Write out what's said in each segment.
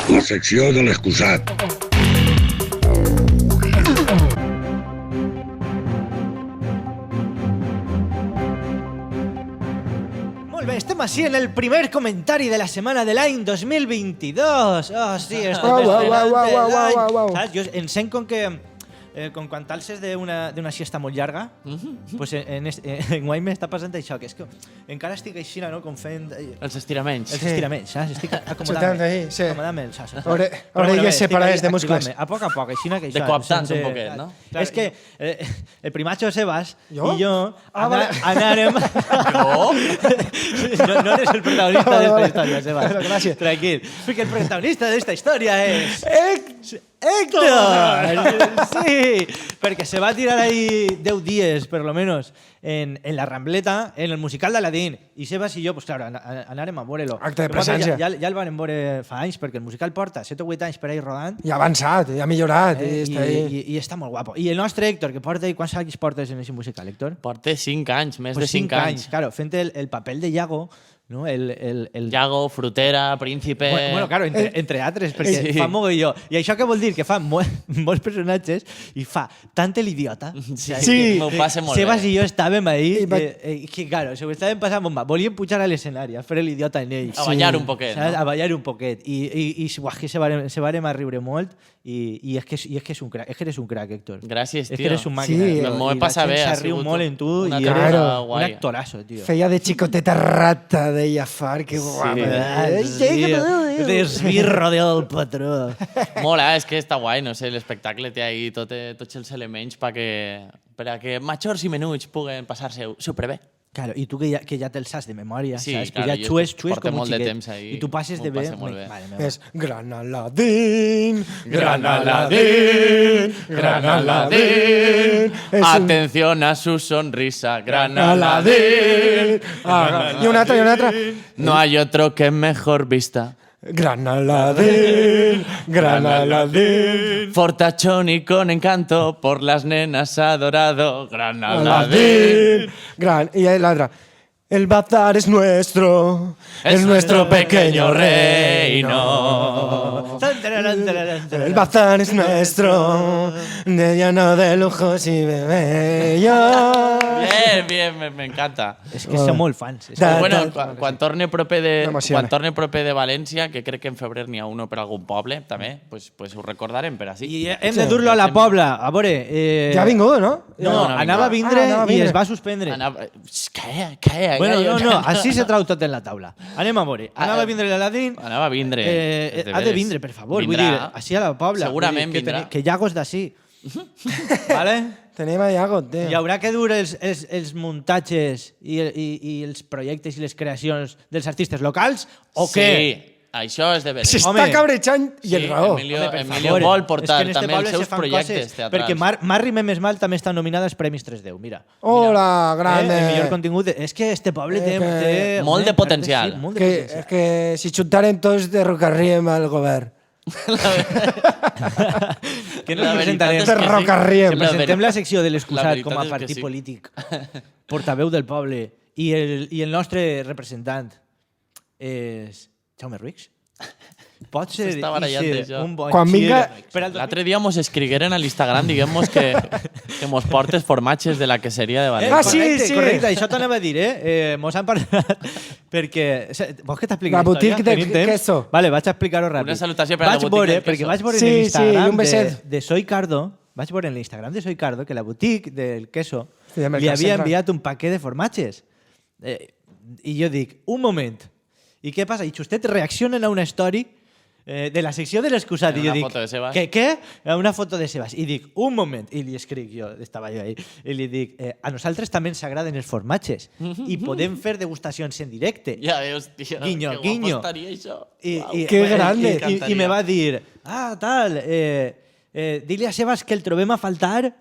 La secció de l'excusat. Molt bé, estem així en el primer comentari de la setmana de l'any 2022. Oh, sí, estem esperant l'any. Saps? Jo em sent com que... com quan t'alces d'una siesta molt llarga, pues en guany m'està passant això, que és que encara estic així, no?, com fent... Els estiraments. Els estiraments, saps? Estic acomodant-me, saps? Orelles separades de muscles. A poc, així que això... De coaptants un poquet, no? És que el primatxo Sebas i jo Jo? anàrem... No eres el protagonista d'esta història, Sebas. Gràcies. Tranquil. Perquè el protagonista d'esta història és... Héctor! Sí, perquè se va tirar ahí 10 dies, per lo menos, en la Rambleta, en el musical d'Aladín. I Sebas i jo, pues claro, anàrem a veure-lo. Acte de presència. Ja el van veure fa anys, perquè el musical porta 7 o 8 anys per ahí rodant. I ha avançat, i ha millorat. I està molt guapo. I el nostre Héctor, que porta... Quants anys portes en aquest musical, Héctor? Porta 5 anys, més Pues de 5 anys. Claro, fent el paper de Iago, no? El Iago, Frutera, Príncipe... Bueno, claro, entre altres, perquè Sí. fa mogolló. I això què vol dir? Que fa molts personatges i fa tant l'idiota. Sí, m'ho passa molt Sebas bé. i jo estàvem ahí, que claro, se ho estàvem passant bomba. Volíem pujar a l'escenari, a fer l'idiota en ells. A ballar un poquet, Saps? no? A ballar un poquet. I que se vàrem a riure molt i és que és un crac. És que eres un crac, Héctor. Gràcies, És que tio. eres un màquina. Sí, m'ho he passat bé. Se riu molt en tu una i temporada eres un guai. actorazo, tio. Feia de xicoteta rata, deia Far, que guapa. Desbirro del patró. Mola, és que està guai, no sé, l'espectacle té ahí tots els elements per a que majors i menuts puguen passar-se superbé. Claro, i tu que ja te'l saps de memòria, Sí, saps? claro, Que ja jo xues porto com un molt de xiquet. temps ahí, I tu passes de m'ho bé... passo molt bé. És Gran Aladín, Gran Aladín, Gran Aladín. Atención a su sonrisa, gran Aladín. I una altra. No hay otro que mejor vista. Gran Aladín, Gran Aladín. Fortachón y con encanto, por las nenas adorado. Gran Aladín. Gran. Y la otra. El bazar es nuestro, es nuestro pequeño reino. El bazar es nuestro, de lleno de lujos y bebellos. Bien, me encanta. És que som molt fans. És Da- Bueno, quan torne proper M'emociona. de València, que crec que en febrer n'hi ha uno per algun poble, també, pues ho recordarem per així. I hem de dur-lo a la Pobla. A veure... Ja ha vingut, no? No, no ha anava a vingut. vindre Anava a i vindre. es va suspendre. Calla. Bueno, no, així se trau tot en la taula. Anem a veure. Anava a vindre l'Aladín. Anava a vindre. Ha de vindre, per favor. Vull Vindrà. dir, així a la Pobla. Segurament Vull dir, vindrà. Que Iago és d'ací. Vale? Tenim a Iago, tio. Hi haurà que dur els muntatges i els projectes i les creacions dels artistes locals o què? Sí, això és de veres. S'està Home. cabrejant i el raó. Emilio Home, per Emilio favor, vol és portar que en este també els poble se seus fan projectes coses, teatrals. perquè Mar Rime Més Mal també està nominada als Premis 310, mira. Hola, grande. El millor contingut. És que este poble té... té Molt de potencial. Sí, molt de Que, potencial. que si xuntaren tots derrocarríem el govern. Que no La ens veritat presentarem. és que sí. Derrocarríem. Sempre Presentem la secció de La l'excusat veritat com a és que partit sí. polític, portaveu del poble, i el nostre representant és Jaume Ruix. Pot ser S'està barallant això. un bon Quan vinga- gir per al L'altre dia mos escrigueren a l'Instagram, diguem-nos que mos portes formatges de la queseria de València. Ah, sí, correcte, sí. correcte, això t'anava a dir, Mos han parlat perquè... Vols que t'expliqui La la història? boutique de Tenim temps? queso. Vale, vaig a explicar-ho ràpid. Una salutació per a la Vaig boutique veure, del queso. perquè vaig veure Sí, en sí, l'Instagram un beset. de Soy Cardo, vaig veure en l'Instagram de Soy Cardo que la boutique del queso Sí, amb el li havia Cas enviat un paquet de formatges. I jo dic, un moment, i què passa? I justet reaccionen a una story de la secció de l'excusat. En I jo una dic, foto de Sebas. Què? Una foto de Sebas. I dic, un moment. I li escric jo, estava jo ahí, i li dic, a nosaltres també ens agraden els formatges i podem fer degustacions en directe. Ja veus, tio. Guiño, que guapo guiño. estaria això. Que grande. I me va dir, tal, dile a Sebas que el trobem a faltar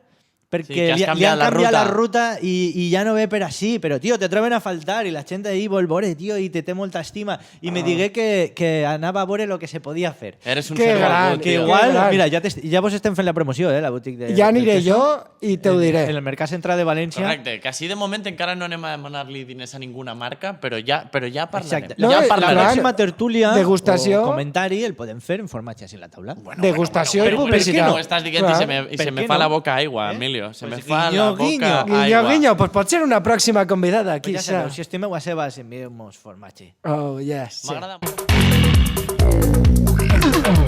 perquè Sí, que has li han canviat la canviat la ruta. ruta i ja no ve per així, però, tio, te troben a faltar i la gent d'ahir vol veure, tio, i te té molta estima. I me digué que anava a veure lo que se podia fer. Eres un Que ser gran, volgut, Que tio. igual, gran. mira, ja vos estem fent la promoció, la botiga de... Ja aniré del queso. jo i te ho diré. En el Mercat Central de València. Correcte, que així de moment encara no anem a demanar-li diners a ninguna marca, però ja parlarem. Exacte. No, Ja clar, la pròxima tertúlia degustació. o comentari el podem fer en formatge així a la taula. Degustació i Però publicitat. ho estàs dient Clar. i se Per me què fa no? la boca aigua, Eh? Emilio. Se me Pues fa guiño, la boca guiño. Guinyo, aigua. guinyo, pues pot ser una pròxima convidada, Pues qui ja sabeu, sap. si estimeu a Sebas, envieu-nos formatge. Oh, yes. Sí. M'agrada molt.